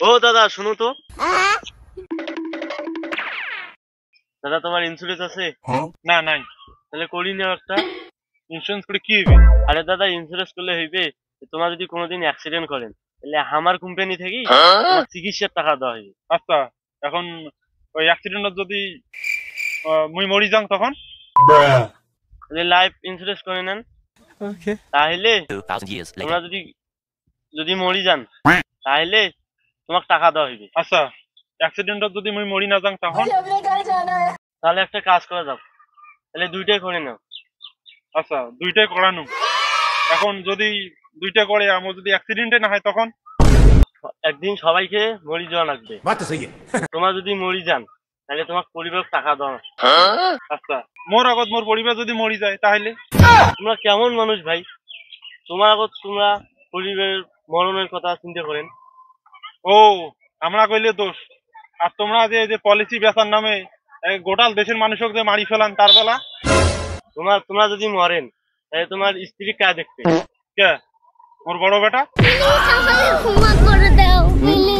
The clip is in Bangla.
ও দাদা শোনো তো, দাদা তোমার ইন্স্যুরেন্স আছে? না, নাই। তাহলে করি নাও একটা। ইন্স্যুরেন্স করে কি হইবে? আরে দাদা ইন্স্যুরেন্স করলে হইবে, তোমার যদি কোনোদিন অ্যাক্সিডেন্ট করেন তাহলে আমার কোম্পানি থেকেই তোমার চিকিৎসার টাকা দেওয়া হইবে। আচ্ছা, এখন ওই অ্যাক্সিডেন্টত যদি মুই মরি যাং তখন? তাহলে লাইফ ইন্স্যুরেন্স করে নেন। তাহলে তোমরা যদি যদি মরি যান তাহলে তোমাকে টাকা দেওয়া হইবে। আচ্ছা, অ্যাক্সিডেন্টত যদি মুই মরি না যাং তখন? তাহলে একটা কাজ করা যাও, তাহলে দুইটাই করে নাও। আচ্ছা, দুইটাই করানো। এখন যদি দুইটা করে আমার যদি অ্যাক্সিডেন্টে না হয় তখন? একদিন সবাইকে মরি যাওয়া লাগবে। তোমার যদি মরি যান তাহলে তোমার পরিবার টাকা দাও। আচ্ছা, মোর আগত মোর পরিবার যদি মরি যায় তাহলে? তোমরা কেমন মানুষ ভাই, তোমার আগত তোমরা পরিবারের মরণের কথা চিন্তা করেন। ও, আমরা কইলে দোষ, আর তোমরা যে যে পলিসি বেচার নামে গোটাল দেশের মানুষকে যে মারি ফেলান তার বেলা? তোমরা যদি মরেন তাহলে তোমার স্ত্রী কাজ দেখবে। কে? মোর বড় বেটা? প্লিজ আমাকে ক্ষমা করে দাও প্লিজ।